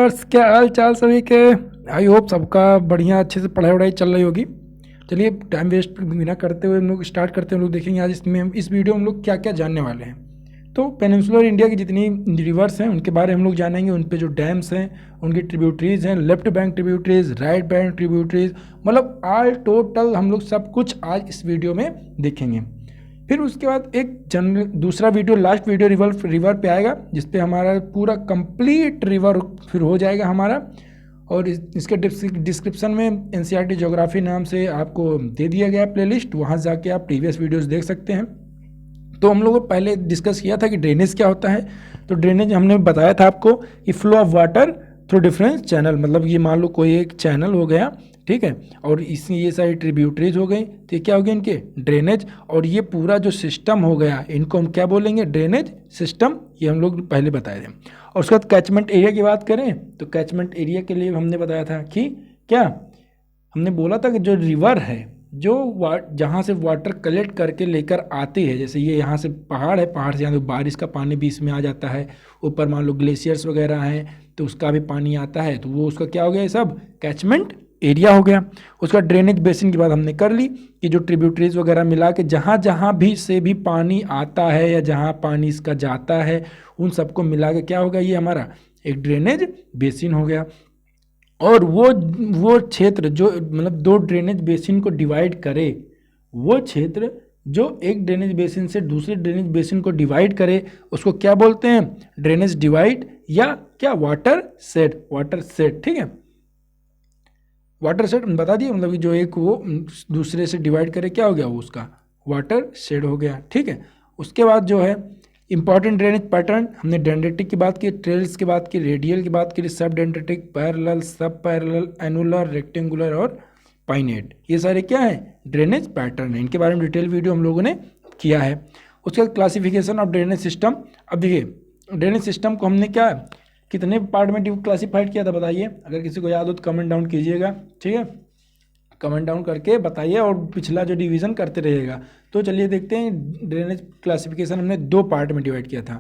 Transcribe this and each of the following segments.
Viewers, क्या हाल चाल सभी के। आई होप सबका बढ़िया अच्छे से पढ़ाई वढ़ाई चल रही होगी। चलिए टाइम वेस्ट बिना करते हुए हम लोग स्टार्ट करते हैं। हम लोग देखेंगे आज इसमें इस वीडियो में हम लोग क्या क्या जानने वाले हैं। तो पेनिनसुलर इंडिया की जितनी रिवर्स हैं उनके बारे में हम लोग जानेंगे, उन पे जो डैम्स हैं, उनकी ट्रिब्यूटरीज हैं, left bank tributaries, right bank tributaries, मतलब ऑल टोटल हम लोग सब कुछ आज इस वीडियो में देखेंगे। फिर उसके बाद एक जनरल दूसरा वीडियो, लास्ट वीडियो रिवर पे आएगा, जिस पे हमारा पूरा कंप्लीट रिवर फिर हो जाएगा हमारा। और इसके डिस्क्रिप्शन में एनसीईआरटी ज्योग्राफी नाम से आपको दे दिया गया प्लेलिस्ट, वहाँ जाके आप प्रीवियस वीडियोस देख सकते हैं। तो हम लोगों पहले डिस्कस किया था कि ड्रेनेज क्या होता है। तो ड्रेनेज हमने बताया था आपको कि flow of water through different channel, मतलब ये मान लो कोई एक चैनल हो गया, ठीक है, और इसमें ये सारी ट्रिब्यूटरीज हो गई, तो ये क्या हो गया इनके ड्रेनेज। और ये पूरा जो सिस्टम हो गया इनको हम क्या बोलेंगे, ड्रेनेज सिस्टम, ये हम लोग पहले बताए थे। और उसके बाद कैचमेंट एरिया की बात करें तो कैचमेंट एरिया के लिए हमने बताया था कि क्या, हमने बोला था कि जो रिवर है, जो जहाँ से वाटर कलेक्ट करके लेकर आती है, जैसे ये यहाँ से पहाड़ है, पहाड़ से यहाँ तो बारिश का पानी भी इसमें आ जाता है, ऊपर मान लो ग्लेशियर्स वगैरह हैं तो उसका भी पानी आता है, तो वो उसका क्या हो गया, ये सब कैचमेंट एरिया हो गया। उसका ड्रेनेज बेसिन की बात हमने कर ली कि जो ट्रिब्यूटरीज वगैरह मिला के जहाँ जहाँ भी से भी पानी आता है या जहाँ पानी इसका जाता है उन सबको मिला के क्या होगा, ये हमारा एक ड्रेनेज बेसिन हो गया। और वो क्षेत्र जो मतलब दो ड्रेनेज बेसिन को डिवाइड करे, वो क्षेत्र जो एक ड्रेनेज बेसिन से दूसरे ड्रेनेज बेसिन को डिवाइड करे उसको क्या बोलते हैं, ड्रेनेज डिवाइड या क्या, वाटर शेड, वाटर शेड, ठीक है। वाटर शेड बता दिए, मतलब कि जो एक वो दूसरे से डिवाइड करे क्या हो गया, वो उसका वाटर शेड हो गया, ठीक है। उसके बाद जो है इंपॉर्टेंट ड्रेनेज पैटर्न, हमने डेंड्रेटिक की बात की, ट्रेल्स की बात की, रेडियल की बात की, सब डेंड्रेटिक, पैरेलल, सब पैरेलल, एनुलर, रेक्टेंगुलर और पाइनेट, ये सारे क्या है, ड्रेनेज पैटर्न है। इनके बारे में डिटेल वीडियो हम लोगों ने किया है। उसके बाद क्लासिफिकेशन ऑफ ड्रेनेज सिस्टम। अब देखिए ड्रेनेज सिस्टम को हमने क्या कितने पार्ट में क्लासीफाइड किया था बताइए, अगर किसी को याद हो तो कमेंट डाउन कीजिएगा, ठीक है, कमेंट डाउन करके बताइए और पिछला जो डिवीज़न करते रहिएगा। तो चलिए देखते हैं, ड्रेनेज क्लासिफिकेशन हमने दो पार्ट में डिवाइड किया था।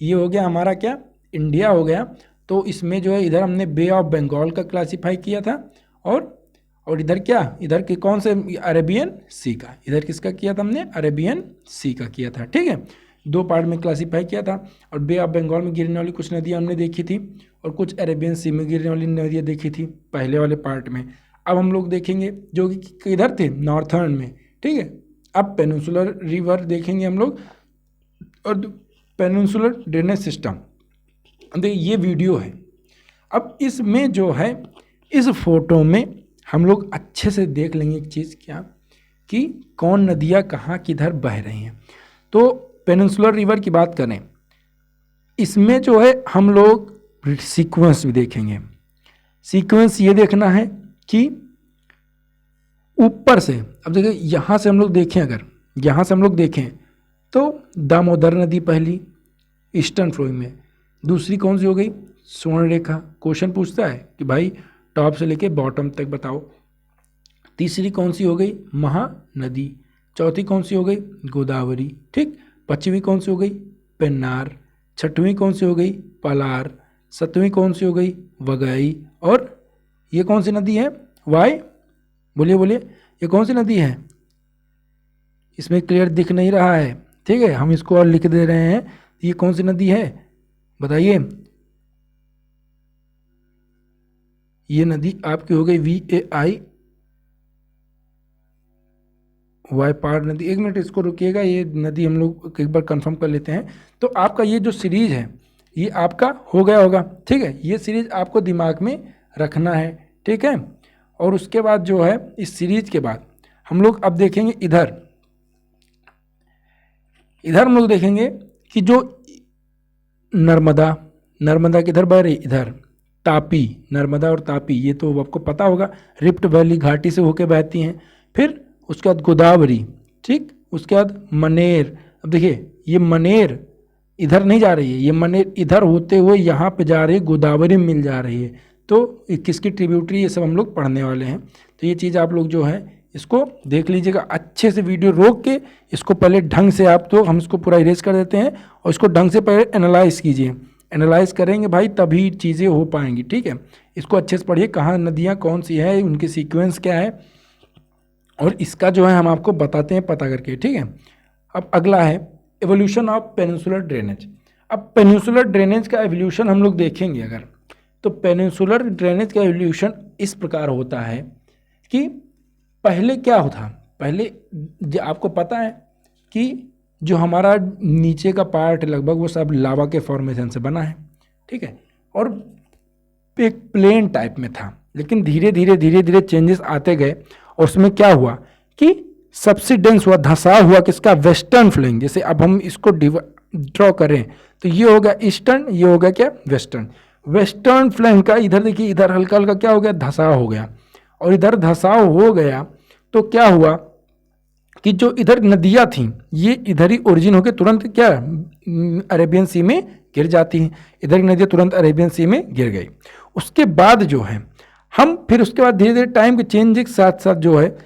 ये हो गया हमारा क्या, इंडिया हो गया, तो इसमें जो है इधर हमने बे ऑफ बंगाल का क्लासीफाई किया था, और इधर क्या, इधर के कौन से, अरेबियन सी का, इधर किसका किया था हमने, अरेबियन सी का किया था, ठीक है। दो पार्ट में क्लासीफाई किया था, और बे ऑफ बंगाल में गिरने वाली कुछ नदियाँ हमने देखी थी और कुछ अरेबियन सी में गिरने वाली नदियाँ देखी थी पहले वाले पार्ट में। अब हम लोग देखेंगे जो कि इधर थे नॉर्थर्न में, ठीक है। अब पेनिनसुलर रिवर देखेंगे हम लोग और पेनिनसुलर ड्रेनेज सिस्टम। देखिए ये वीडियो है, अब इसमें जो है इस फोटो में हम लोग अच्छे से देख लेंगे एक चीज़ क्या, कि कौन नदियाँ कहाँ किधर बह रही हैं। तो पेनिनसुलर रिवर की बात करें, इसमें जो है हम लोग सीक्वेंस भी देखेंगे। सीक्वेंस ये देखना है कि ऊपर से, अब देखिए यहाँ से हम लोग देखें, अगर यहाँ से हम लोग देखें तो दामोदर नदी पहली ईस्टर्न फ्लोइंग में, दूसरी कौन सी हो गई, स्वर्ण रेखा। क्वेश्चन पूछता है कि भाई टॉप से लेके बॉटम तक बताओ। तीसरी कौन सी हो गई, महानदी। चौथी कौन सी हो गई, गोदावरी, ठीक। पांचवी कौन सी हो गई, पेन्नार। छठवीं कौन सी हो गई, पलार। सातवीं कौन सी हो गई, वगई। और ये कौन सी नदी है, वाई, बोलिए बोलिए, ये कौन सी नदी है, इसमें क्लियर दिख नहीं रहा है, ठीक है, हम इसको और लिख दे रहे हैं, ये कौन सी नदी है बताइए। ये नदी आपकी हो गई VAI, वायपार नदी। एक मिनट इसको रुकिएगा, ये नदी हम लोग एक बार कंफर्म कर लेते हैं। तो आपका ये जो सीरीज है ये आपका हो गया होगा, ठीक है, ये सीरीज आपको दिमाग में रखना है, ठीक है। और उसके बाद जो है इस सीरीज के बाद हम लोग अब देखेंगे इधर हम लोग देखेंगे कि जो नर्मदा किधर बह रही, इधर तापी, नर्मदा और तापी, ये तो आपको पता होगा, रिफ्ट वैली घाटी से होके बहती हैं। फिर उसके बाद गोदावरी, ठीक, उसके बाद मनेर। अब देखिए ये मनेर इधर नहीं जा रही है, ये मनेर इधर होते हुए यहाँ पे जा रही है, गोदावरी मिल जा रही है। तो किसकी ट्रिब्यूटरी, ये सब हम लोग पढ़ने वाले हैं। तो ये चीज़ आप लोग जो है इसको देख लीजिएगा अच्छे से, वीडियो रोक के इसको पहले ढंग से, आप तो हम इसको पूरा इरेज कर देते हैं और इसको ढंग से पहले एनालाइज कीजिए, एनालाइज करेंगे भाई तभी चीज़ें हो पाएंगी, ठीक है। इसको अच्छे से पढ़िए, कहाँ नदियाँ कौन सी है, उनकी सीक्वेंस क्या है, और इसका जो है हम आपको बताते हैं पता करके, ठीक है। अब अगला है एवोल्यूशन ऑफ पेनिनसुलर ड्रेनेज। अब पेनिनसुलर ड्रेनेज का एवोल्यूशन हम लोग देखेंगे अगर, तो पेनिनसुलर ड्रेनेज का एवोल्यूशन इस प्रकार होता है कि पहले क्या होता, पहले आपको पता है कि जो हमारा नीचे का पार्ट लगभग वो सब लावा के फॉर्मेशन से बना है, ठीक है, और एक प्लेन टाइप में था, लेकिन धीरे धीरे चेंजेस आते गए और उसमें क्या हुआ कि सब्सिडेंस हुआ, धंसाव हुआ किसका, वेस्टर्न फ्लैंग। जैसे अब हम इसको ड्रॉ करें तो ये हो गया ईस्टर्न, ये हो गया क्या, वेस्टर्न। वेस्टर्न फ्लैंग का इधर देखिए, इधर हल्का हल्का क्या हो गया, धंसाव हो गया, और इधर धंसाव हो गया तो क्या हुआ कि जो इधर नदियाँ थीं ये इधर ही ओरिजिन होकर तुरंत क्या अरेबियन सी में गिर जाती हैं, इधर की नदियाँ तुरंत अरेबियन सी में गिर गई। उसके बाद जो है हम फिर उसके बाद धीरे धीरे टाइम के चेंज के साथ साथ जो है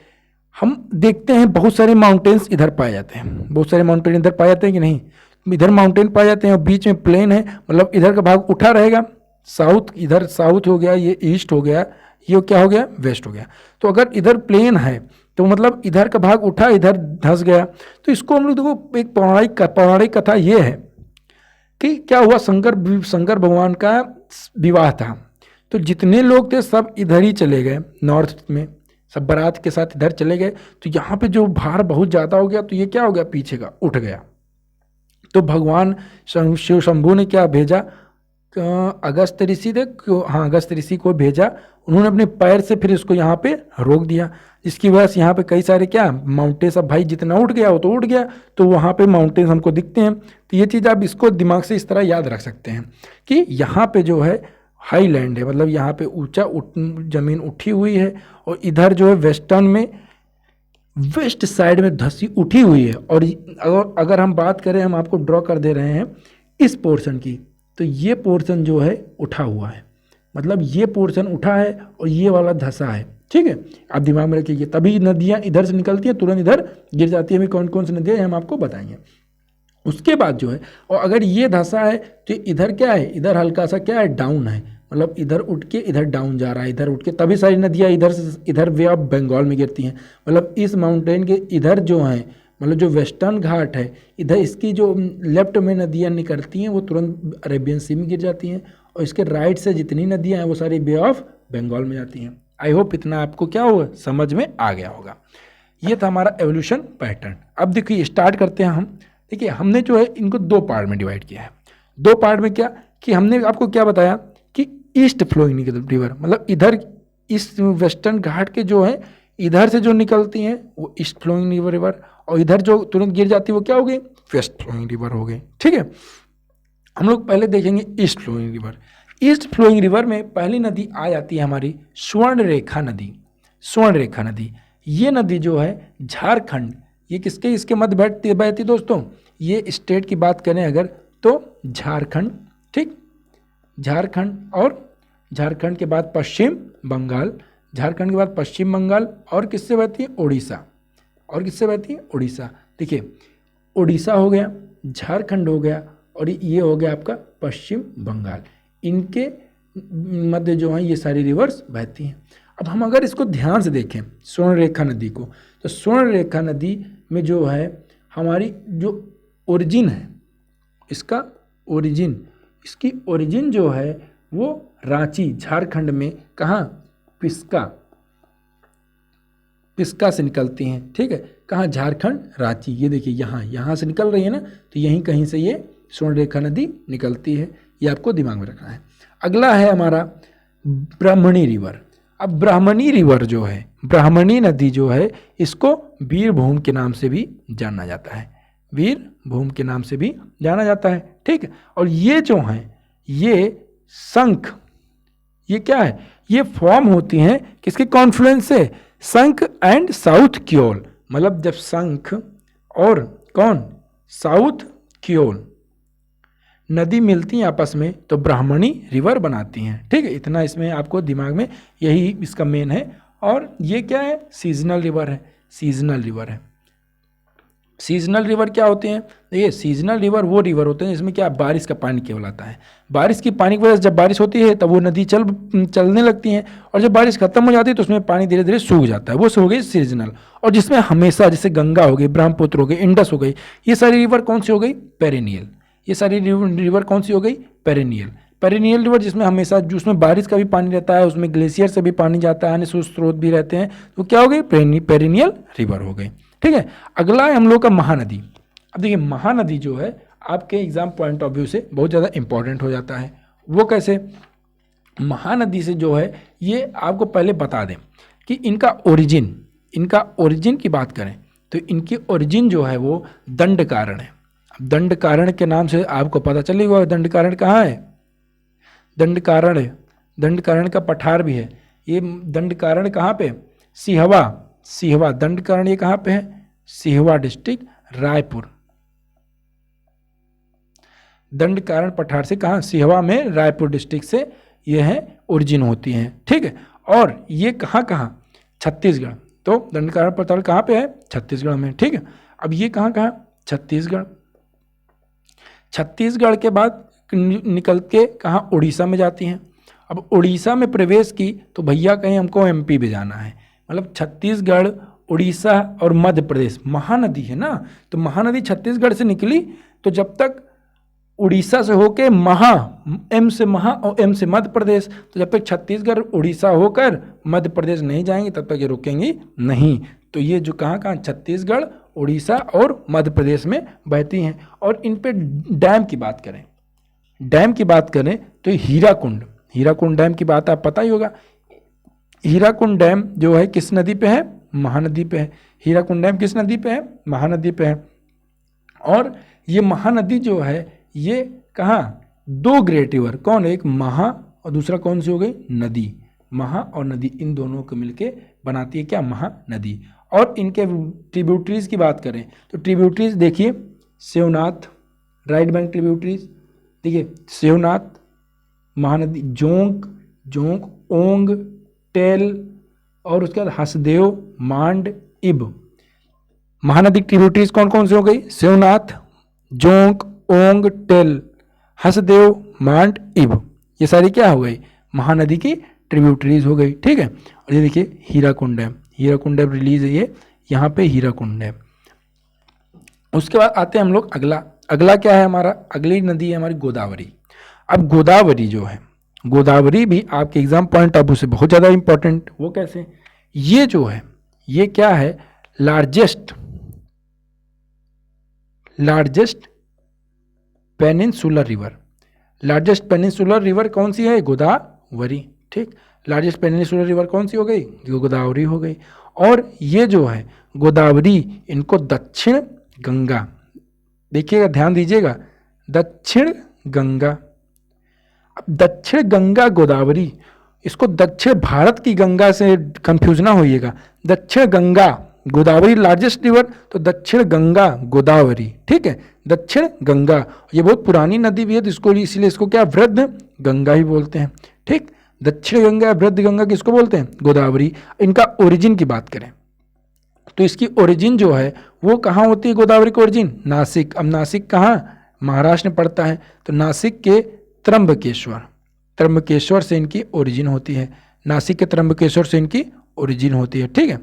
हम देखते हैं बहुत सारे माउंटेन्स इधर पाए जाते हैं, बहुत सारे माउंटेन इधर पाए जाते हैं कि नहीं, इधर माउंटेन पाए जाते हैं और बीच में प्लेन है, मतलब इधर का भाग उठा रहेगा, साउथ, इधर साउथ हो गया, ये ईस्ट हो गया, ये क्या हो गया, वेस्ट हो गया। तो अगर इधर प्लेन है तो मतलब इधर का भाग उठा, इधर धंस गया। तो इसको हम लोग देखो, एक पौराणिक कथा ये है कि क्या हुआ, शंकर भगवान का विवाह था, तो जितने लोग थे सब इधर ही चले गए, नॉर्थ में सब बारात के साथ इधर चले गए। तो यहाँ पे जो भार बहुत ज़्यादा हो गया, तो ये क्या हो गया, पीछे का उठ गया। तो भगवान शिव शंभू ने क्या भेजा, अगस्त ऋषि थे, हाँ अगस्त ऋषि को भेजा, उन्होंने अपने पैर से फिर इसको यहाँ पे रोक दिया, जिसकी वजह से यहाँ पे कई सारे क्या माउंटेन्स, अब भाई जितना उठ गया वो तो उठ गया, तो वहाँ पे माउंटेन्स हमको दिखते हैं। तो ये चीज़ आप इसको दिमाग से इस तरह याद रख सकते हैं कि यहाँ पे जो है हाई लैंड है, मतलब यहाँ पे ऊंचा जमीन उठी हुई है, और इधर जो है वेस्टर्न में वेस्ट साइड में धंसी उठी हुई है। और अगर हम बात करें, हम आपको ड्रॉ कर दे रहे हैं इस पोर्शन की, तो ये पोर्शन जो है उठा हुआ है, मतलब ये पोर्शन उठा है और ये वाला धंसा है, ठीक है। आप दिमाग में रखिए, तभी नदियाँ इधर से निकलती हैं, तुरंत इधर गिर जाती है। अभी कौन कौन सी नदियाँ हम आपको बताएंगे। उसके बाद जो है, और अगर ये धंसा है तो इधर क्या है, इधर हल्का सा क्या है, डाउन है, मतलब इधर उठ के इधर डाउन जा रहा है, इधर उठ के, तभी सारी नदियाँ इधर से इधर वे ऑफ बंगाल में गिरती हैं। मतलब इस माउंटेन के इधर जो हैं, मतलब जो वेस्टर्न घाट है, इधर इसकी जो लेफ्ट में नदियाँ निकलती हैं वो तुरंत अरेबियन सी में गिर जाती हैं, और इसके राइट से जितनी नदियाँ हैं वो सारी बे ऑफ बंगाल में जाती हैं। आई होप इतना आपको क्या हुआ, समझ में आ गया होगा। ये था हमारा एवोल्यूशन पैटर्न। अब देखिए स्टार्ट करते हैं हम। देखिए हमने जो है इनको दो पार्ट में डिवाइड किया है। दो पार्ट में क्या कि हमने आपको क्या बताया कि ईस्ट फ्लोइंग रिवर, मतलब इधर इस वेस्टर्न घाट के जो है इधर से जो निकलती हैं वो ईस्ट फ्लोइंग रिवर, और इधर जो तुरंत गिर जाती है वो क्या हो गई, वेस्ट फ्लोइंग रिवर हो गई, ठीक है। हम लोग पहले देखेंगे east flowing river. East flowing river में पहली नदी आ जाती है हमारी स्वर्णरेखा नदी। स्वर्णरेखा नदी, ये नदी जो है झारखंड, ये किसके इसके मध्य बहती दोस्तों, ये स्टेट की बात करें अगर तो झारखंड, ठीक, झारखंड, और झारखंड के बाद पश्चिम बंगाल, झारखंड के बाद पश्चिम बंगाल, और किससे बहती है, उड़ीसा, और किससे बहती है, उड़ीसा। देखिए उड़ीसा हो गया, झारखंड हो गया, और ये हो गया आपका पश्चिम बंगाल। इनके मध्य जो है ये सारी रिवर्स बहती हैं। अब हम अगर इसको ध्यान से देखें स्वर्णरेखा नदी को, तो स्वर्णरेखा नदी में जो है हमारी जो ओरिजिन है, इसका ओरिजिन, इसकी ओरिजिन जो है वो रांची झारखंड में, कहाँ, पिस्का से निकलती हैं, ठीक है। कहाँ, झारखंड, रांची, ये देखिए यहाँ से निकल रही है ना, तो यहीं कहीं से ये स्वर्णरेखा नदी निकलती है, ये आपको दिमाग में रखना है। अगला है हमारा ब्राह्मणी रिवर। अब ब्राह्मणी रिवर जो है, ब्राह्मणी नदी जो है, इसको वीरभूम के नाम से भी जाना जाता है, वीरभूम के नाम से भी जाना जाता है, ठीक है। और ये जो हैं ये शंख, ये क्या है, ये फॉर्म होती हैं किसके कॉन्फ्लुएंस से, शंख एंड साउथ क्योल, मतलब जब शंख और कौन, साउथ क्योल नदी मिलती हैं आपस में तो ब्राह्मणी रिवर बनाती हैं, ठीक है। इतना इसमें आपको दिमाग में, यही इसका मेन है। और ये क्या है, सीजनल रिवर है, सीजनल रिवर है। सीजनल रिवर क्या होते हैं? देखिए सीजनल रिवर वो रिवर होते हैं जिसमें क्या बारिश का पानी केवल आता है। बारिश की पानी की वजह से जब बारिश होती है तब वो नदी चलने लगती हैं, और जब बारिश खत्म हो जाती है तो उसमें पानी धीरे धीरे सूख जाता है, वो हो गई सीजनल। और जिसमें हमेशा, जैसे गंगा हो गई, ब्रह्मपुत्र हो गई, इंडस हो गई, ये सारी रिवर कौन सी हो गई? पेरिनियल। ये सारी रिवर कौन सी हो गई? पेरिनियल। पेरिनियल रिवर जिसमें हमेशा, जिसमें बारिश का भी पानी रहता है, उसमें ग्लेशियर से भी पानी जाता है, अन्य स्रोत भी रहते हैं, तो क्या हो गई? पेरिनियल रिवर हो गई। ठीक है, अगला है हम लोग का महानदी। अब देखिए महानदी जो है आपके एग्जाम पॉइंट ऑफ व्यू से बहुत ज़्यादा इंपॉर्टेंट हो जाता है। वो कैसे? महानदी से जो है, ये आपको पहले बता दें कि इनका ओरिजिन की बात करें तो इनकी ओरिजिन जो है वो दंडकारण है। अब दंडकारण के नाम से आपको पता चल हुआ दंडकारण कहाँ है? दंडकारण है, दंडकारण का पठार भी है। ये दंडकारण कहाँ पे? सिहवा दंडकारण ये कहाँ पे है? सिहवा डिस्ट्रिक्ट, रायपुर। दंडकारण पठार से कहाँ? सिहवा में, रायपुर डिस्ट्रिक्ट से ये है ओरिजिन होती है। ठीक है, और ये कहाँ? छत्तीसगढ़। तो दंडकारण पठार कहाँ पे है? छत्तीसगढ़ में। ठीक है, अब ये कहाँ? छत्तीसगढ़। छत्तीसगढ़ के बाद निकल के कहाँ? उड़ीसा में जाती हैं। अब उड़ीसा में प्रवेश की तो भैया कहीं हमको एमपी भी जाना है, मतलब छत्तीसगढ़, उड़ीसा और मध्य प्रदेश, महानदी है ना, तो महानदी छत्तीसगढ़ से निकली, तो जब तक उड़ीसा से होके एम से महा और एम से मध्य प्रदेश, तो जब तक छत्तीसगढ़ उड़ीसा होकर मध्य प्रदेश नहीं जाएंगे तब तक ये रुकेंगी नहीं। तो ये जो कहाँ? छत्तीसगढ़, उड़ीसा और मध्य प्रदेश में बहती हैं। और इन पे डैम की बात करें तो हीराकुंड डैम की बात आप पता ही होगा। हीराकुंड डैम जो है किस नदी पे है? महानदी पे है। हीराकुंड डैम किस नदी पे है? महानदी पे है। और ये महानदी जो है ये कहाँ? दो ग्रेट रिवर, कौन? एक महा और दूसरा कौन सी हो गई? नदी। महा और नदी, इन दोनों को मिलके बनाती है क्या? महानदी। और इनके ट्रिब्यूटरीज की बात करें तो ट्रिब्यूटरीज देखिए, शिवनाथ, राइट बैंक ट्रिब्यूटरीज देखिए, शिवनाथ, महानदी, जोंक, ओंग, टेल, और उसके बाद हसदेव, मांड, इब। महानदी ट्रिब्यूटरीज कौन कौन सी हो गई? शिवनाथ, जोंक, ओंग, टेल, हसदेव, मांड, इब। ये सारी क्या हो गई? महानदी की ट्रिब्यूटरीज हो गई। ठीक है, और ये देखिए हीराकुंड डैम रिलीज है ये, यहाँ पे हीराकुंड डैम। उसके बाद आते हैं हम लोग अगला क्या है हमारा? अगली नदी है हमारी गोदावरी। अब गोदावरी जो है, गोदावरी भी आपके एग्जाम पॉइंट ऑफ व्यू से बहुत ज़्यादा इंपॉर्टेंट। वो कैसे? ये जो है, ये क्या है? लार्जेस्ट पेनिनसुलर रिवर कौन सी है? गोदावरी। ठीक, लार्जेस्ट पेनिनसुलर रिवर कौन सी हो गई? गोदावरी हो गई। और ये जो है गोदावरी, इनको दक्षिण गंगा, देखिएगा ध्यान दीजिएगा, दक्षिण गंगा। अब दक्षिण गंगा गोदावरी, इसको दक्षिण भारत की गंगा से कंफ्यूज ना होइएगा। दक्षिण गंगा गोदावरी लार्जेस्ट रिवर, तो दक्षिण गंगा गोदावरी। ठीक है, दक्षिण गंगा, ये बहुत पुरानी नदी भी है, तो इसको इसीलिए इसको क्या? वृद्ध गंगा ही बोलते हैं। ठीक, दक्षिण गंगा, वृद्ध गंगा किसको बोलते हैं? गोदावरी। इनका ओरिजिन की बात करें तो इसकी ओरिजिन जो है वो कहाँ होती है? गोदावरी की ओरिजिन नासिक। अब नासिक कहाँ? महाराष्ट्र में पड़ता है, तो नासिक के त्र्यंबकेश्वर से इनकी ओरिजिन होती है। नासिक के त्र्यंबकेश्वर से इनकी ओरिजिन होती है। ठीक है,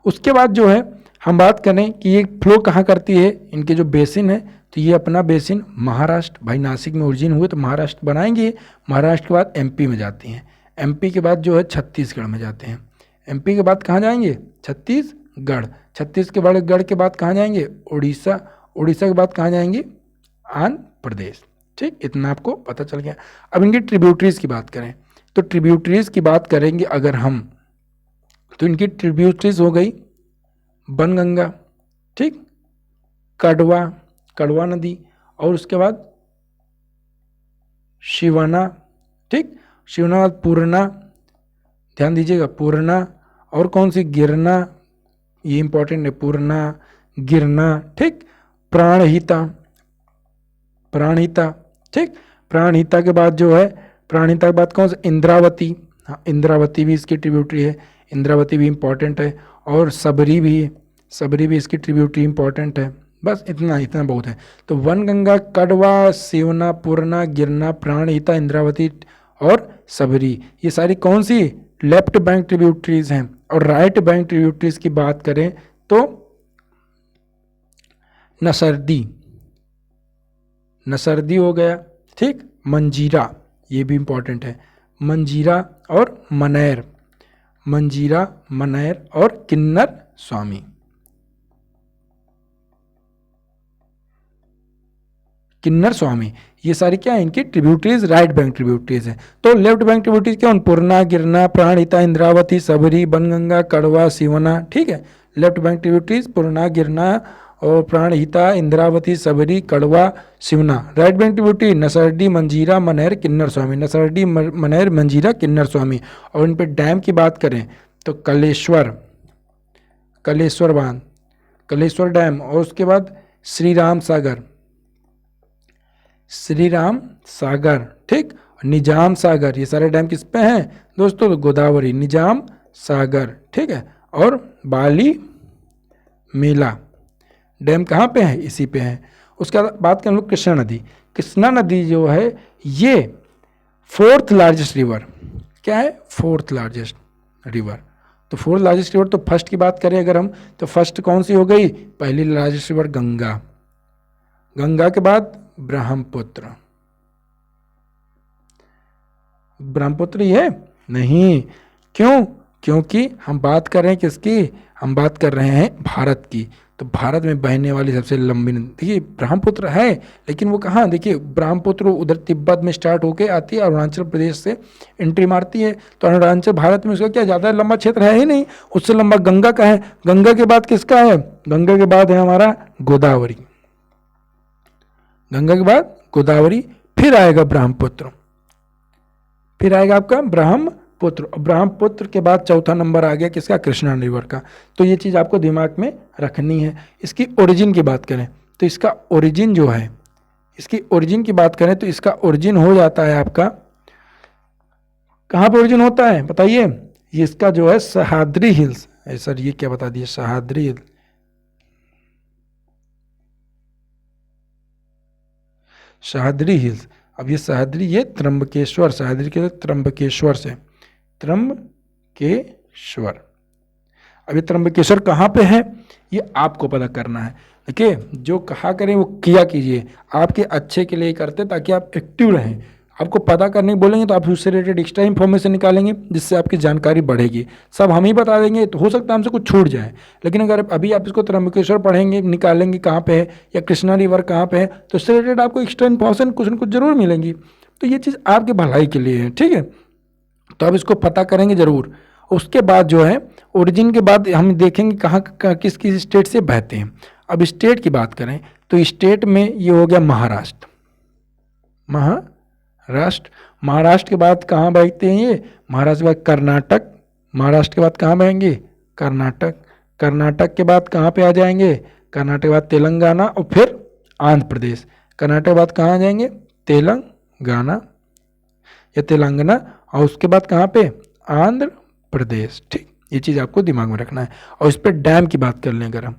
उसके बाद जो है हम बात करें कि ये फ्लो कहाँ करती है, इनके जो बेसिन है, तो ये अपना बेसिन महाराष्ट्र, भाई नासिक में ओरिजिन हुए तो महाराष्ट्र बनाएंगे, महाराष्ट्र के बाद एमपी में जाती हैं, एमपी के बाद जो है छत्तीसगढ़ में जाते हैं, एमपी के बाद कहाँ जाएंगे? छत्तीसगढ़, छत्तीसगढ़ के बाद कहाँ जाएंगे? उड़ीसा, उड़ीसा के बाद कहाँ जाएंगे? आंध्र प्रदेश। ठीक, इतना आपको पता चल गया। अब इनकी ट्रिब्यूटरीज की बात करें तो ट्रिब्यूटरीज की बात करेंगे अगर हम, तो इनकी ट्रिब्यूटरीज हो गई बनगंगा, ठीक, कड़वा नदी, और उसके बाद शिवना, ठीक, शिवना बाद पूर्णा, ध्यान दीजिएगा पूर्णा, और कौन सी? गिरना, ये इंपॉर्टेंट है, पूर्णा, गिरना, ठीक, प्राणहिता, ठीक, प्राणहिता के बाद जो है, प्राणहिता के बाद कौन सा? इंद्रावती, हाँ इंद्रावती भी इसकी ट्रिब्यूटरी है, इंद्रावती भी इंपॉर्टेंट है, और सबरी भी, सबरी भी इसकी ट्रिब्यूटरी इंपॉर्टेंट है। बस इतना इतना बहुत है। तो वनगंगा, कड़वा, सेवना, पूर्णा, गिरना, प्राणहिता, इंद्रावती और सबरी, ये सारी कौन सी लेफ्ट बैंक ट्रिब्यूटरीज हैं। और राइट बैंक ट्रिब्यूटरीज की बात करें तो नसरदी, नसरदी हो गया, ठीक, मंजीरा, ये भी इंपॉर्टेंट है, मंजीरा और मनैर, मंजीरा, मनैर और किन्नर स्वामी। किन्नर स्वामी, ये सारी क्या है, इनकी ट्रिब्यूटरीज राइट बैंक ट्रिब्यूटरीज है। तो लेफ्ट बैंक ट्रिब्यूटरीज क्या, पूर्णा, गिरना, प्राणहिता, इंद्रावती, सबरी, बनगंगा, कड़वा, सिवना, ठीक है। लेफ्ट बैंक ट्रिब्यूटरीज पूर्णा, गिरना और प्राणहिता, इंद्रावती, सबरी, कड़वा, सिवना। राइट बैंक ट्रिब्यूटरी नसरडी, मंजीरा, मनैर, किन्नर स्वामी, नसरडी, मनैर, मंजीरा, किन्नर स्वामी। और इन पे डैम की बात करें तो कलेश्वर, कलेश्वर बांध, कलेश्वर डैम, और उसके बाद श्री राम सागर, श्री राम सागर, ठीक, निजाम सागर, ये सारे डैम किस पे हैं दोस्तों, तो गोदावरी, निजाम सागर, ठीक है। और बाली मेला डैम कहाँ पे है, इसी पे है। उसके बाद बात करें हम लोग कृष्णा नदी, कृष्णा नदी जो है ये 4th लार्जेस्ट रिवर, क्या है, 4th लार्जेस्ट रिवर। तो 4th लार्जेस्ट रिवर, तो फर्स्ट की बात करें अगर हम, तो फर्स्ट कौन सी हो गई, पहली लार्जेस्ट रिवर गंगा, गंगा के बाद ब्रह्मपुत्र, ब्रह्मपुत्र ही है नहीं, क्यों, क्योंकि हम बात कर रहे हैं किसकी, हम बात कर रहे हैं भारत की। तो भारत में बहने वाली सबसे लंबी नदी, देखिए ब्रह्मपुत्र है, लेकिन वो कहाँ, देखिए ब्रह्मपुत्र उधर तिब्बत में स्टार्ट होके आती है, अरुणाचल प्रदेश से एंट्री मारती है। तो अरुणाचल भारत में उसका क्या ज़्यादा लंबा क्षेत्र है ही नहीं, उससे लंबा गंगा का है। गंगा के बाद किसका है, गंगा के बाद है हमारा गोदावरी, गंगा के बाद गोदावरी, फिर आएगा ब्रह्मपुत्र, फिर आएगा आपका ब्रह्मपुत्र, ब्रह्मपुत्र के बाद चौथा नंबर आ गया किसका, कृष्णा रिवर का। तो ये चीज़ आपको दिमाग में रखनी है। इसकी ओरिजिन की बात करें तो इसका ओरिजिन जो है, इसकी ओरिजिन की बात करें तो इसका ओरिजिन हो जाता है आपका, कहाँ पर ओरिजिन होता है बताइए, ये इसका जो है सह्याद्री हिल्स, सर ये क्या बता दिए, सह्याद्री हिल्स, सह्याद्री हिल्स। अब ये सह्याद्री, ये त्र्यंबकेश्वर, सह्याद्री के त्र्यंबकेश्वर से, त्र्यंबकेश्वर। अब ये त्र्यंबकेश्वर कहाँ पे है, ये आपको पता करना है। देखिए जो कहा करें वो किया कीजिए, आपके अच्छे के लिए करते ताकि आप एक्टिव रहें। आपको पता करने बोलेंगे तो आप उससे रिलेटेड एक्स्ट्रा इन्फॉर्मेशन निकालेंगे, जिससे आपकी जानकारी बढ़ेगी। सब हम ही बता देंगे तो हो सकता है हमसे कुछ छूट जाए, लेकिन अगर अभी आप इसको त्र्यंबकेश्वर पढ़ेंगे, निकालेंगे कहाँ पे है या कृष्णा रिवर कहाँ पे है, तो उससे रिलेटेड आपको एक्स्ट्रा इन्फॉर्मेशन कुछ न कुछ जरूर मिलेंगी। तो ये चीज़ आपकी भलाई के लिए है, ठीक है। तो आप इसको पता करेंगे ज़रूर। उसके बाद जो है ओरिजिन के बाद हम देखेंगे कहाँ किस किस स्टेट से बहते हैं। अब स्टेट की बात करें तो स्टेट में ये हो गया महाराष्ट्र, महाराष्ट्र, महाराष्ट्र के बाद कहाँ बहते हैं ये, महाराष्ट्र के बाद कर्नाटक, महाराष्ट्र के बाद कहाँ बहेंगे, कर्नाटक, कर्नाटक के बाद कहाँ पे आ जाएंगे, कर्नाटक के बाद तेलंगाना और फिर आंध्र प्रदेश, कर्नाटक के बाद कहाँ आ जाएंगे, तेलंगाना या तेलंगाना, और उसके बाद कहाँ पे, आंध्र प्रदेश, ठीक। ये चीज़ आपको दिमाग में रखना है। और इस पर डैम की बात कर लें अगर हम,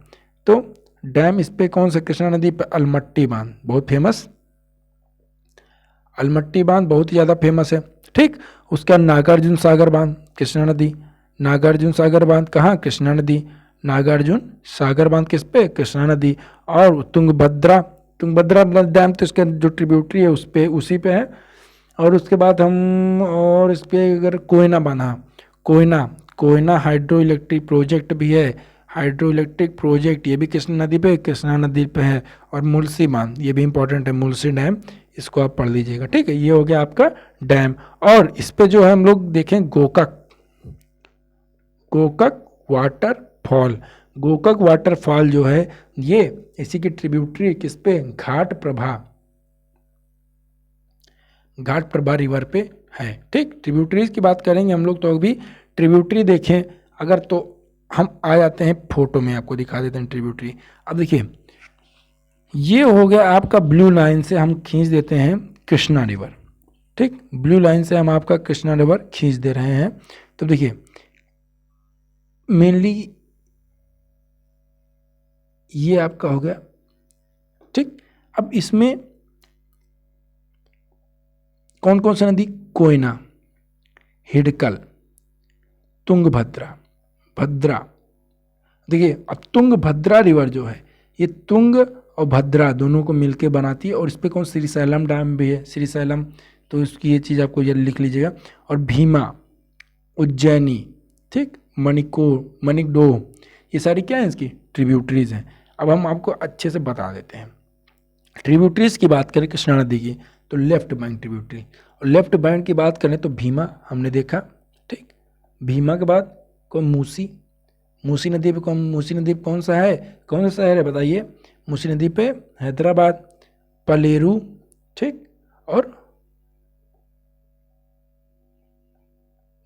तो डैम इस पे कौन सा, कृष्णा नदी पे अलमट्टी बांध बहुत फेमस, अलमट्टी बांध बहुत ही ज़्यादा फेमस है, ठीक। उसका नागार्जुन सागर बांध, कृष्णा नदी, नागार्जुन सागर बांध कहाँ, कृष्णा नदी, नागार्जुन सागर बांध किस पे, कृष्णा नदी। और तुंगभद्रा, तुंगभद्रा डैम तो इसका जो ट्रिब्यूटरी है उस पे, उसी पे है। और उसके बाद हम, और इस पर अगर कोयना बांधा, Koyna, Koyna hydro electric project भी है, हाइड्रो इलेक्ट्रिक प्रोजेक्ट, ये भी कृष्णा नदी पे, कृष्णा नदी पे है। और मुलसी बांध, ये भी इंपॉर्टेंट है, मुलसी डैम, इसको आप पढ़ लीजिएगा, ठीक है। ये हो गया आपका डैम। और इस पे जो है हम लोग देखें गोकाक, गोकाक वाटरफॉल, गोकाक वाटरफॉल जो है ये इसी की ट्रिब्यूटरी किस पे, घाट प्रभा, घाट प्रभा रिवर पे है, ठीक। ट्रिब्यूटरीज की बात करेंगे हम लोग तो अभी ट्रिब्यूटरी देखें अगर, तो हम आ जाते हैं फोटो में, आपको दिखा देते हैं ट्रिब्यूटरी। अब देखिए ये हो गया आपका ब्लू लाइन से हम खींच देते हैं कृष्णा रिवर, ठीक। ब्लू लाइन से हम आपका कृष्णा रिवर खींच दे रहे हैं। तो देखिए मेनली ये आपका हो गया। ठीक, अब इसमें कौन कौन सी नदी? कोयना, हिडकल, तुंगभद्रा, भद्रा। देखिए अब तुंगभद्रा रिवर जो है, ये तुंग और भद्रा दोनों को मिलके बनाती है, और इस पर कौन? श्रीशैलम डैम भी है, श्रीशैलम, तो इसकी ये चीज़ आपको ये लिख लीजिएगा। और भीमा, उज्जैनी, ठीक, मणिकडोह, ये सारी क्या है? इसकी ट्रिब्यूटरीज हैं। अब हम आपको अच्छे से बता देते हैं। ट्रिब्यूटरीज की बात करें कृष्णा नदी की, तो लेफ्ट बैंक ट्रिब्यूटरी, और लेफ्ट बैंक की बात करें तो भीमा हमने देखा। ठीक, भीमा के बाद कौन? मूसी, मूसी नदी पे कौन सा है? कौन सा शहर है बताइए? मूसी नदी पे हैदराबाद, पलेरू, ठीक, और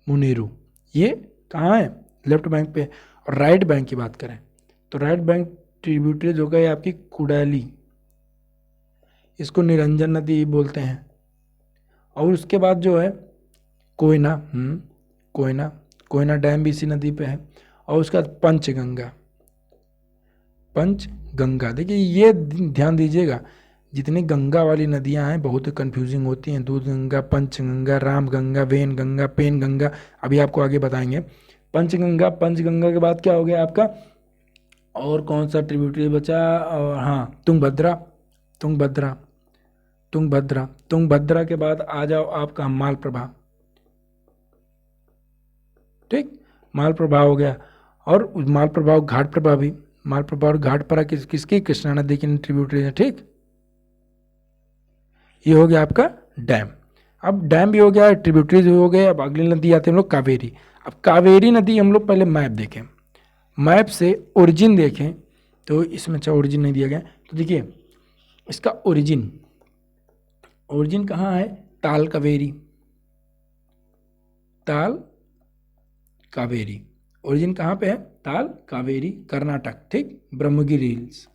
मुनेरू, ये कहाँ है? लेफ्ट बैंक पे। और राइट बैंक की बात करें तो राइट बैंक ट्रिब्यूटरीज हो गई आपकी कुडाली, इसको निरंजन नदी बोलते हैं। और उसके बाद जो है कोयना, कोयना डैम भी इसी नदी पे है। और उसके बाद पंचगंगा। देखिए ये ध्यान दीजिएगा, जितनी गंगा वाली नदियां हैं बहुत कंफ्यूजिंग होती हैं। दूधगंगा, पंचगंगा, रामगंगा, वेनगंगा, पेनगंगा, अभी आपको आगे बताएंगे। पंचगंगा के बाद क्या हो गया आपका? और कौन सा ट्रिब्यूटरी बचा? और हाँ, तुंगभद्रा के बाद आ जाओ आपका मालप्रभा। ठीक, मालप्रभा हो गया। और मालप्रभा घाट प्रभा भी, मालप्रभा और घाटप्रभा किसकी? कृष्णा नदी की ट्रिब्यूटरी है। ठीक, ये हो गया आपका डैम। अब डैम भी हो गया, ट्रिब्यूटरीज भी हो गए। अब अगली नदी आते हैं हम लोग कावेरी। अब कावेरी नदी हम लोग पहले मैप देखें, मैप से ओरिजिन देखें, तो इसमें अच्छा ओरिजिन नहीं दिया गया। तो देखिए इसका ओरिजिन कहाँ है? ताल कावेरी। ओरिजिन कहाँ पे है? ताल कावेरी, कर्नाटक। ठीक, ब्रह्मगिरी हिल्स,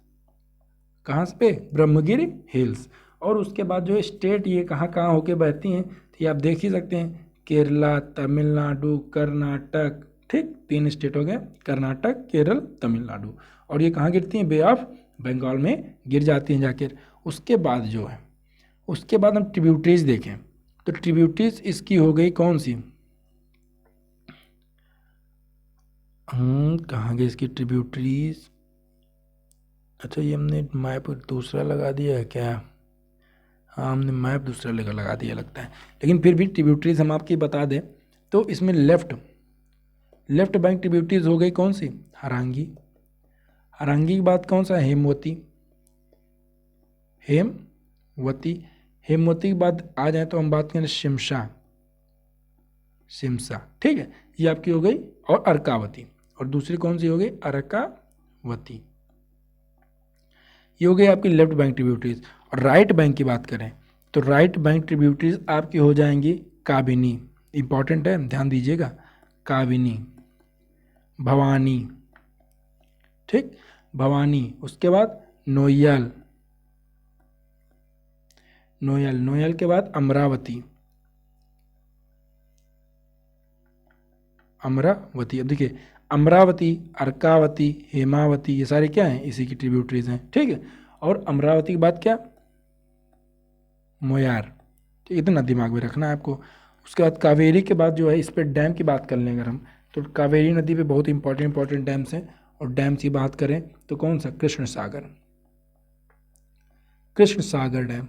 कहाँ पे? ब्रह्मगिरी हिल्स। और उसके बाद जो है स्टेट ये कहाँ कहाँ होके बहती हैं, तो ये आप देख ही सकते हैं, केरला, तमिलनाडु, कर्नाटक। ठीक, 3 स्टेट हो गए, कर्नाटक, केरल, तमिलनाडु। और ये कहाँ गिरती हैं? बे ऑफ बंगाल में गिर जाती हैं जाकर। उसके बाद जो है, उसके बाद हम ट्रिब्यूटरीज देखें, तो ट्रिब्यूटरीज इसकी हो गई कौन सी? कहाँ गई इसकी ट्रिब्यूटरीज? अच्छा, ये हमने मैप दूसरा लगा दिया है क्या? हाँ, हमने मैप दूसरा लगा दिया लगता है। लेकिन फिर भी ट्रिब्यूटरीज हम आपकी बता दें, तो इसमें लेफ्ट बैंक ट्रिब्यूटरीज हो गई कौन सी? हरांगी की बात कौन सा? हेमवती की बात आ जाए तो हम बात करें शिमसा। ठीक है, ये आपकी हो गई। और अर्कावती, और दूसरी कौन सी हो गई? अर्कावती। ये हो गई आपकी लेफ्ट बैंक ट्रिब्यूटरीज। और राइट बैंक की बात करें तो राइट बैंक ट्रिब्यूटरीज आपकी हो जाएंगी काबिनी, इंपॉर्टेंट है, ध्यान दीजिएगा, काबिनी, भवानी। ठीक, भवानी। उसके बाद नोयल के बाद अमरावती। अब देखिए अमरावती, अर्कावती, हेमावती, ये सारे क्या हैं? इसी की ट्रिब्यूटरीज हैं। ठीक है, और अमरावती के बाद क्या? मोयार। ठीक, इतना दिमाग में रखना है आपको। उसके बाद कावेरी के बाद जो है, इस पर डैम की बात कर लें अगर हम, तो कावेरी नदी पे बहुत इंपॉर्टेंट डैम्स हैं। और डैम की बात करें तो कौन सा? कृष्ण सागर डैम,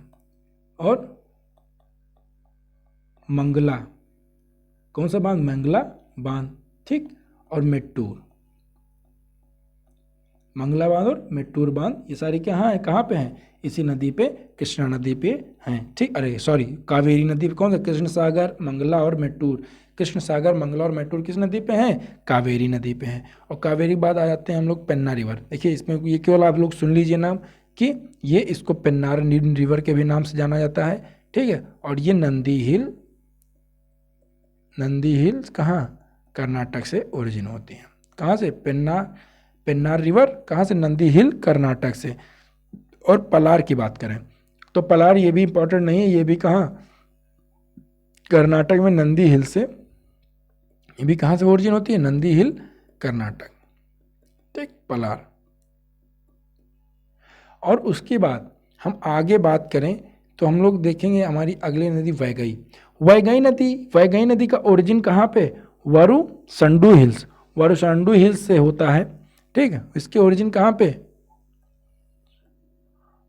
और मंगला, कौन सा बांध? मंगला बांध। ठीक, और मंगला बांध और मेट्टूर बांध, ये सारी कहाँ है? कहाँ पे हैं? इसी नदी पे, कृष्णा नदी पे हैं। ठीक, अरे सॉरी, कावेरी नदी पे कौन सा? कृष्ण सागर, मंगला और मेट्टूर। कृष्ण सागर, मंगला और मेट्टूर किस नदी पे हैं? कावेरी नदी पे हैं। और कावेरी के बाद आ जाते हैं हम लोग पेन्ना रिवर। देखिए इसमें ये केवल आप लोग सुन लीजिए नाम, कि ये इसको पेन्नार रिवर के भी नाम से जाना जाता है। ठीक है, और ये नंदी हिल्स कहाँ? कर्नाटक से ओरिजिन होती हैं। कहाँ से? पेन्नार रिवर कहाँ से? नंदी हिल, कर्नाटक से। और पलार की बात करें तो पलार ये भी इंपॉर्टेंट नहीं है, ये भी कहाँ? कर्नाटक में, नंदी हिल से। ये भी कहाँ से ओरिजिन होती है? नंदी हिल, कर्नाटक। ठीक, पलार। और उसके बाद हम आगे बात करें तो हम लोग देखेंगे हमारी अगली नदी वैगई। वैगई नदी का ओरिजिन कहाँ पे? वारुसंडू हिल्स, वारुसंडू हिल्स से होता है। ठीक है, इसके ओरिजिन कहाँ पे?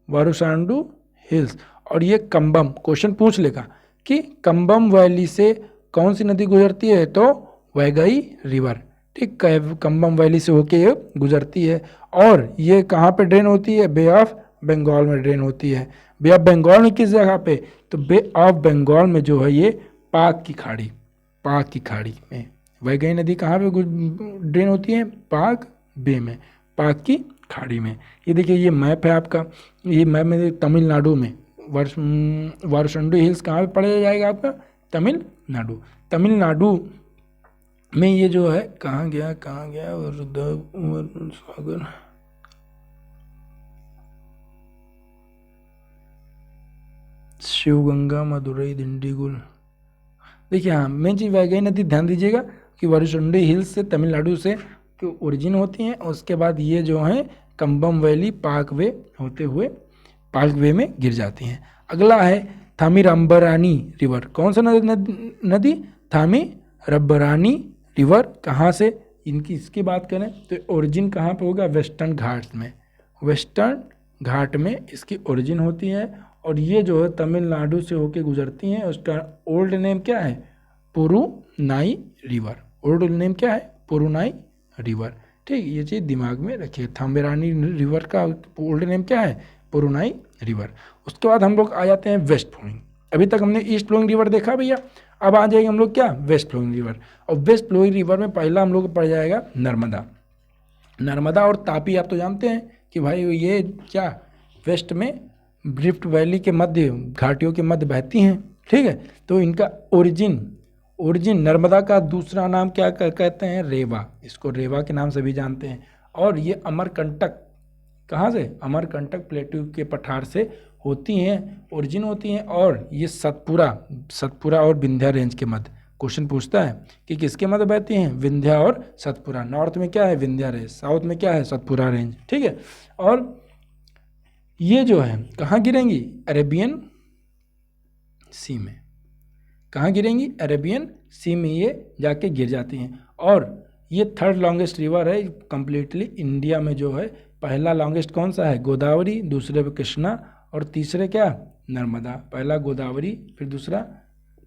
वारुसंडू हिल्स। और ये कंबम, क्वेश्चन पूछ लेगा कि कंबम वैली से कौन सी नदी गुजरती है, तो वैगई रिवर। ठीक, कंबम वैली से होके ये गुजरती है। और ये कहाँ पे ड्रेन होती है? बे ऑफ बंगाल में ड्रेन होती है। बे ऑफ बंगाल में किस जगह पे? तो बे ऑफ बंगाल में जो है ये पाक की खाड़ी, पाक की खाड़ी में वैगई नदी कहाँ पे ड्रेन होती है? पाक बे में, पाक की खाड़ी में। ये देखिए ये मैप है आपका, ये मैप में तमिलनाडु में वारुसंडू हिल्स कहाँ पे पड़ा जाएगा आपका? तमिलनाडु। तमिलनाडु में ये जो है कहाँ गया सागर, शिवगंगा, मदुरई, दिंडीगुल। देखिए हाँ, मेन चीज़ वैगई नदी ध्यान दीजिएगा कि वारुसंडू हिल्स से तमिलनाडु से ओरिजिन होती हैं। उसके बाद ये जो है कंबम वैली पार्कवे होते हुए पार्कवे में गिर जाती हैं। अगला है थामीरबरानी रिवर। कौन सा नदी? थामीरबरानी रिवर। कहाँ से इनकी इसकी बात करें तो ओरिजिन कहाँ पे होगा? वेस्टर्न घाट में, वेस्टर्न घाट में इसकी ओरिजिन होती है। और ये जो है तमिलनाडु से होके गुजरती हैं। उसका ओल्ड नेम क्या है? पुरुनाई रिवर। ओल्ड नेम क्या है? पुरुनाई रिवर। ठीक, ये चीज़ दिमाग में रखिए। थामीरबरानी रिवर का ओल्ड नेम क्या है? पुरुनाई रिवर। उसके बाद हम लोग आ जाते हैं वेस्ट फ्लोइंग। अभी तक हमने ईस्ट फ्लोइंग रिवर देखा भैया, अब आ जाएंगे हम लोग क्या? West flowing river. और वेस्ट फ्लोइंग रिवर में पहला हम लोग को पड़ जाएगा नर्मदा। नर्मदा और तापी आप तो जानते हैं कि भाई ये क्या वेस्ट में रिफ्ट वैली के मध्य, घाटियों के मध्य बहती हैं। ठीक है, तो इनका ओरिजिन नर्मदा का दूसरा नाम क्या कहते हैं? रेवा। इसको रेवा के नाम से भी जानते हैं। और ये अमरकंटक, कहाँ से? अमरकंटक प्लेट्यू के पठार से होती हैं, ओरिजिन होती हैं। और ये सतपुरा और विंध्या रेंज के मध्य क्वेश्चन पूछता है कि किसके मध्य बहती हैं? विंध्या और सतपुरा। नॉर्थ में क्या है? विंध्या रेंज, साउथ में क्या है? सतपुरा रेंज। ठीक है, और ये जो है कहाँ गिरेंगी? अरेबियन सी में। कहाँ गिरेंगी? अरेबियन सी में ये जाके गिर जाती हैं। और ये थर्ड लॉन्गेस्ट रिवर है कंप्लीटली इंडिया में। जो है पहला लॉन्गेस्ट कौन सा है? गोदावरी, दूसरे पे कृष्णा और तीसरे क्या? नर्मदा। पहला गोदावरी, फिर दूसरा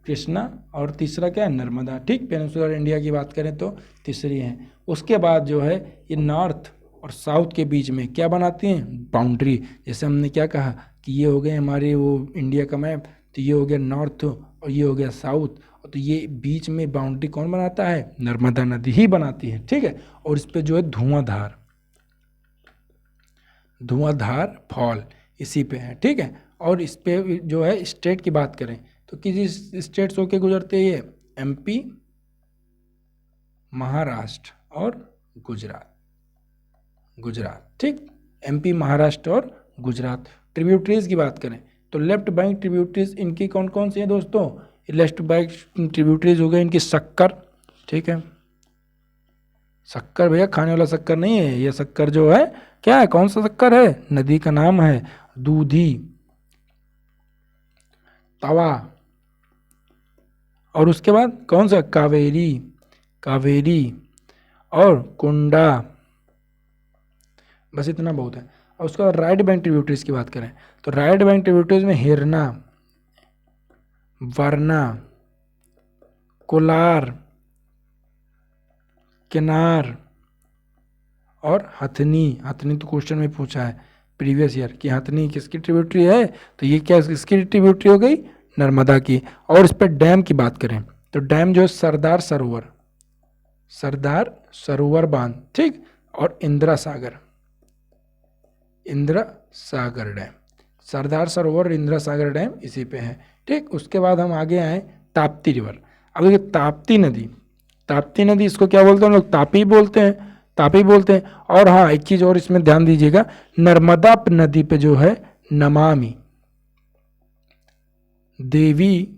कृष्णा और तीसरा क्या? नर्मदा। ठीक, पेनिनसुलर इंडिया की बात करें तो तीसरी है। उसके बाद जो है ये नॉर्थ और साउथ के बीच में क्या बनाती हैं? बाउंड्री। जैसे हमने क्या कहा कि ये हो गए हमारे वो इंडिया का मैप, तो ये हो गया नॉर्थ और ये हो गया साउथ। तो ये बीच में बाउंड्री कौन बनाता है? नर्मदा नदी ही बनाती है। ठीक है, और इस पे जो है धुआंधार फॉल इसी पे है। ठीक है, और इस पे जो है स्टेट की बात करें तो किस स्टेट से होके गुजरते हैं? ये MP, महाराष्ट्र और गुजरात। ठीक, MP, महाराष्ट्र और गुजरात। ट्रिब्यूटरीज की बात करें तो लेफ्ट बैंक ट्रिब्यूटरीज इनकी कौन कौन सी हैं दोस्तों? लेफ्ट बैंक ट्रिब्यूटरीज हो गए इनकी शक्कर। ठीक है, शक्कर भैया खाने वाला शक्कर नहीं है, ये शक्कर जो है क्या है? कौन सा शक्कर है? नदी का नाम है दूधी, तवा। और उसके बाद कौन सा? कावेरी और कुंडा। बस इतना बहुत है। और उसके बाद राइट बैंक ट्रिब्यूटरीज की बात करें तो राइट बैंक ट्रिब्यूटरीज में हिरना, वरना, कोलार, किनार और हथनी। हथनी तो क्वेश्चन में पूछा है प्रीवियस ईयर कि हथनी किसकी ट्रिब्यूटरी है? तो ये क्या किसकी ट्रिब्यूटरी हो गई? नर्मदा की। और इस पर डैम की बात करें तो डैम जो है सरदार सरोवर बांध। ठीक, और इंदिरा सागर डैम, सरदार सरोवर इंदिरा सागर डैम इसी पे है। ठीक, उसके बाद हम आगे आए ताप्ती रिवर। अब देखिए ताप्ती नदी इसको क्या बोलते हैं हम लोग? तापी बोलते हैं। और हाँ, एक चीज़ और इसमें ध्यान दीजिएगा, नर्मदा नदी पे जो है नमामि देवी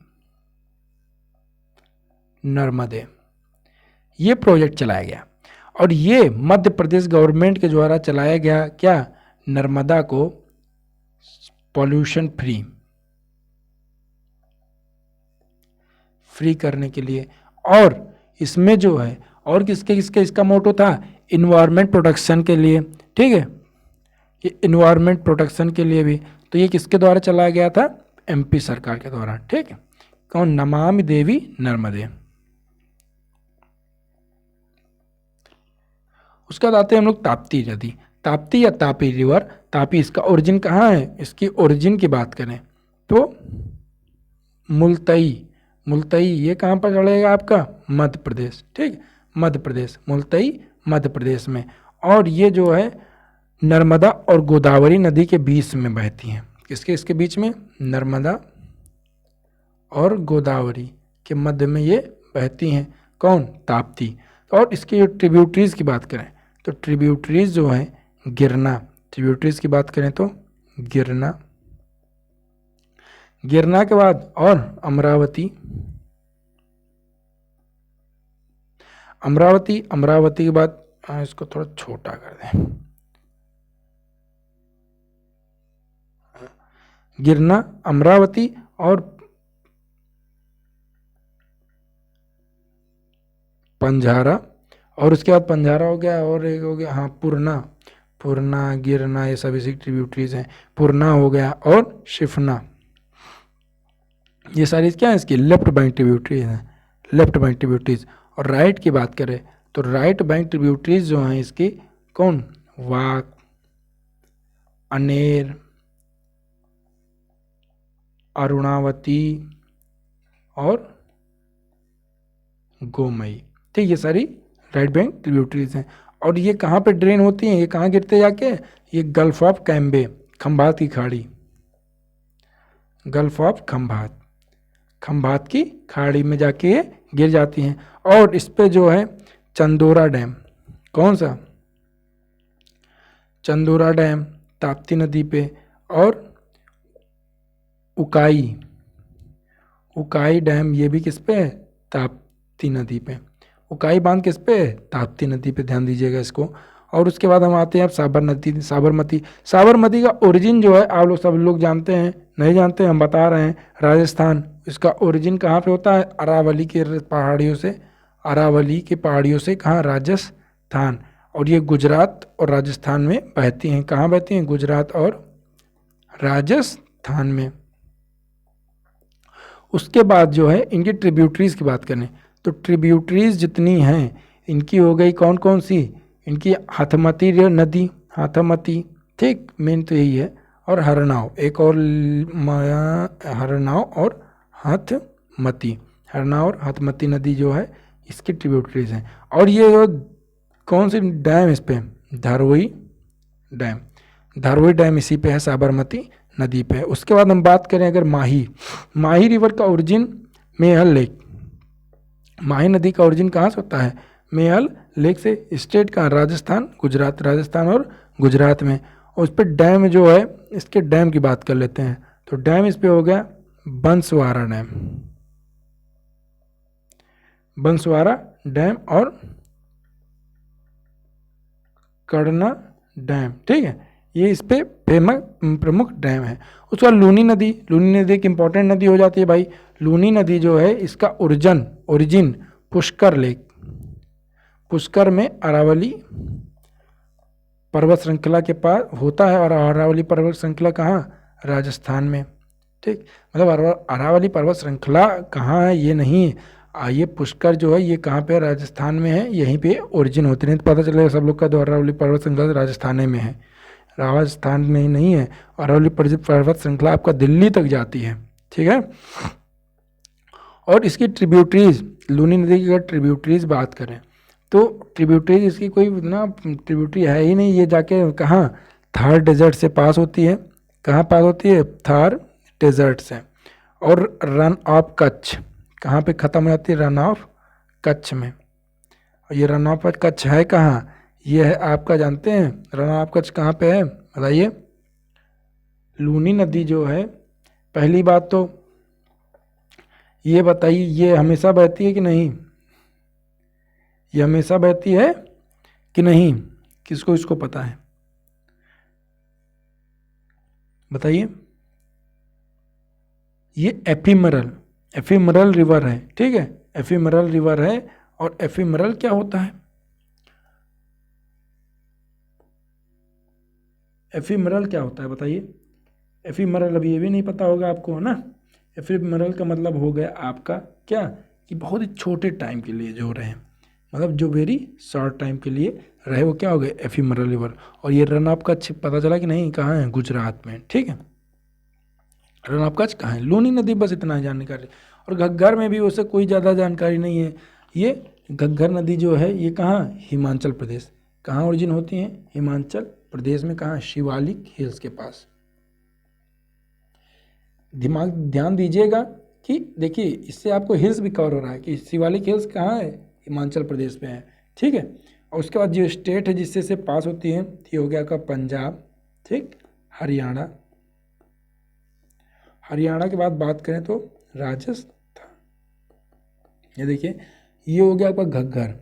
नर्मदे ये प्रोजेक्ट चलाया गया। और ये मध्य प्रदेश गवर्नमेंट के द्वारा चलाया गया क्या? नर्मदा को पॉल्यूशन फ्री करने के लिए। और इसमें जो है और किसके किसके इसका मोटो था, इन्वायरमेंट प्रोटेक्शन के लिए, ठीक है, ये इन्वायरमेंट प्रोटेक्शन के लिए भी। तो ये किसके द्वारा चलाया गया था, एमपी सरकार के द्वारा, ठीक है। कौन, नमामि देवी नर्मदे। उसके बाद आते हैं हम लोग ताप्ती नदी, ताप्ती या तापी रिवर। तापी, इसका ओरिजिन कहाँ है, इसकी ओरिजिन की बात करें तो मुल्तई, मुल्तई ये कहाँ पर चढ़ेगा आपका, मध्य प्रदेश, ठीक, मध्य प्रदेश, मुल्तई मध्य प्रदेश में। और ये जो है नर्मदा और गोदावरी नदी के बीच में बहती हैं। किसके इसके बीच में, नर्मदा और गोदावरी के मध्य में ये बहती हैं। कौन, ताप्ती। और इसके जो ट्रिब्यूटरीज की बात करें तो ट्रिब्यूटरीज जो है गिरना, ट्रिब्यूटरीज की बात करें तो गिरना, गिरना के बाद और अमरावती, अमरावती, अमरावती के बाद इसको थोड़ा छोटा कर दें, गिरना, अमरावती और पंजारा। और उसके बाद पंजारा हो गया और एक हो गया, हाँ, पूर्णा, पूर्णा, गिरना, ये सब इसी ट्रिब्यूटरीज हैं। पूर्णा हो गया और शिफना, ये सारी क्या है, इसकी लेफ्ट बैंक ट्रिब्यूटरीज हैं, लेफ्ट बैंक ट्रिब्यूटरीज। और राइट की बात करें तो राइट बैंक ट्रिब्यूटरीज जो हैं इसकी, कौन, वाक, अनेर, अरुणावती और गोमई, ठीक, ये सारी राइट बैंक ट्रिब्यूटरीज हैं। और ये कहाँ पे ड्रेन होती हैं, ये कहाँ गिरते जाके, ये गल्फ ऑफ कैम्बे, खंभात की खाड़ी, गल्फ ऑफ खंभात, खंभात की खाड़ी में जाके ये गिर जाती हैं। और इस पे जो है चंदोरा डैम, कौन सा, चंदोरा डैम ताप्ती नदी पे, और उकाई, उकाई डैम ये भी किस पे है, ताप्ती नदी पे। उकाई बांध किस पे है, ताप्ती नदी पे, ध्यान दीजिएगा इसको। और उसके बाद हम आते हैं अब साबरमती, साबरमती, साबरमती का ओरिजिन जो है आप लोग सब लोग जानते हैं, नहीं जानते हम बता रहे हैं, राजस्थान। इसका ओरिजिन कहाँ पे होता है, अरावली के पहाड़ियों से, अरावली के पहाड़ियों से, कहाँ, राजस्थान। और ये गुजरात और राजस्थान में बहती हैं। कहाँ बहती हैं, गुजरात और राजस्थान में। उसके बाद जो है इनकी ट्रिब्यूटरीज की बात करें तो ट्रिब्यूटरीज जितनी हैं इनकी हो गई कौन कौन सी, इनकी हाथमती नदी, हाथमती, ठीक, मेन तो यही है, और हरनाव, एक और हरनाव और हाथमती, हरनाव और हाथमती नदी जो है इसकी ट्रिब्यूटरीज हैं। और ये जो कौन सी डैम इस पे, धारोई डैम, धारोई डैम इसी पे है, साबरमती नदी पे है। उसके बाद हम बात करें अगर माही, माही रिवर का ओरिजिन मेहल लेक, माही नदी का ओरिजिन कहाँ से होता है, मेहल लेक से। स्टेट कहाँ, राजस्थान, गुजरात, राजस्थान और गुजरात में। और उस पर डैम जो है, इसके डैम की बात कर लेते हैं तो डैम इस पे हो गया बंसवारा डैम, बंसवारा डैम और करना डैम, ठीक है, ये इस पे प्रमुख डैम है। उसके बाद लूनी नदी, लूनी नदी एक इंपॉर्टेंट नदी हो जाती है भाई। लूनी नदी जो है इसका ओरिजिन पुष्कर लेक, पुष्कर में अरावली पर्वत श्रृंखला के पास होता है। और अरावली पर्वत श्रृंखला कहाँ, राजस्थान में, ठीक, मतलब अरावली पर्वत श्रृंखला कहाँ है ये नहीं, ये पुष्कर जो है ये कहाँ पे, राजस्थान में है, यहीं पे ओरिजिन होते हैं। तो पता चलेगा सब लोग का, तो अरावली पर्वत श्रृंखला राजस्थान में है, राजस्थान में ही नहीं है। अरावली पर्वत श्रृंखला आपका दिल्ली तक जाती है, ठीक है। और इसकी ट्रिब्यूटरीज, लूनी नदी की अगर ट्रिब्यूटरीज बात करें तो ट्रिब्यूटरीज इसकी कोई ना ट्रिब्यूटरी है ही नहीं, ये जाके कहाँ, थार डेजर्ट से पास होती है। कहाँ पास होती है, थार डेजर्ट से। और रन ऑफ कच्छ कहाँ पे ख़त्म हो जाती है, रन ऑफ कच्छ में। और ये रन ऑफ कच्छ है कहाँ, ये है आपका, जानते हैं रन ऑफ कच्छ कहाँ पे है, बताइए। लूनी नदी जो है, पहली बात तो ये बताइए, ये हमेशा बहती है कि नहीं, ये हमेशा बहती है कि नहीं, किसको इसको पता है, बताइए। ये एफिमरल रिवर है, ठीक है, एफिमरल रिवर है। और एफिमरल क्या होता है? एफिमरल क्या होता है बताइए? एफिमरल अभी ये भी नहीं पता होगा आपको, है ना। एफिमरल का मतलब हो गया आपका क्या, कि बहुत ही छोटे टाइम के लिए जो रहे, मतलब जो वेरी शॉर्ट टाइम के लिए रहे, वो क्या हो गए? Ephemeral river. और ये रन आपका पता चला कि नहीं, कहाँ है? गुजरात में, ठीक है। रन ऑफ कच्छ कहाँ है? लूनी नदी, बस इतना है जानकारी। और घग्गर में भी उससे कोई ज़्यादा जानकारी नहीं है। ये घग्गर नदी जो है ये कहाँ? हिमाचल प्रदेश। कहाँ ओरिजिन होती है? हिमाचल प्रदेश में। कहाँ? शिवालिक हिल्स के पास। ध्यान दीजिएगा कि देखिए इससे आपको हिल्स भी कवर हो रहा है कि शिवालिक हिल्स कहाँ है? हिमाचल प्रदेश में है, ठीक है। और उसके बाद जो स्टेट है जिससे से पास होती है ये हो गया आपका पंजाब, ठीक, हरियाणा। हरियाणा के बाद बात करें तो राजस्थान। ये देखिए ये हो गया आपका घग्गर।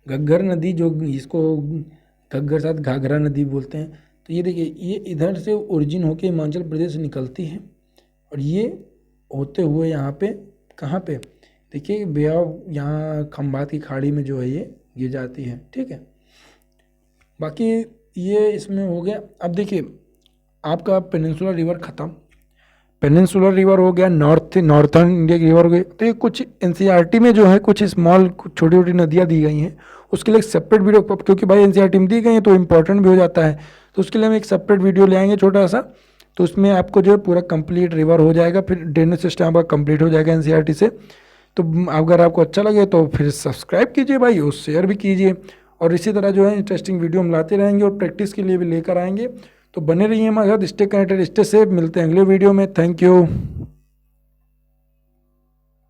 घग्गर नदी जो इसको घग्गर साथ घाघरा नदी बोलते हैं। तो ये देखिए ये इधर से ओरिजिन होके हिमाचल प्रदेश से निकलती है और ये होते हुए यहाँ पे कहाँ पे? देखिए बेआब यहाँ खंबात की खाड़ी में जो है ये गिर जाती है, ठीक है। बाकी ये इसमें हो गया। अब देखिए आपका पेनिनसुलर रिवर ख़त्म, पेनिनसुलर रिवर हो गया, नॉर्थर्न इंडिया की रिवर हो गई। तो ये कुछ एनसीईआरटी में जो है कुछ स्मॉल छोटी छोटी नदियाँ दी गई हैं, उसके लिए एक सेपरेट वीडियो, क्योंकि भाई एनसीईआरटी में दी गई हैं तो इम्पोर्टेंट भी हो जाता है, तो उसके लिए हम एक सेपरेट वीडियो ले आएंगे छोटा सा। तो उसमें आपको जो है पूरा कंप्लीट रिवर हो जाएगा, फिर ड्रेनेज सिस्टम आपका कंप्लीट हो जाएगा एनसीईआरटी से। तो अगर आपको अच्छा लगे तो फिर सब्सक्राइब कीजिए भाई, और शेयर भी कीजिए। और इसी तरह जो है इंटरेस्टिंग वीडियो हम लाते रहेंगे और प्रैक्टिस के लिए भी लेकर आएंगे। तो बने रहिए हमारे साथ, स्टे कनेक्टेड, स्टे सेफ। मिलते हैं अगले वीडियो में। Thank you.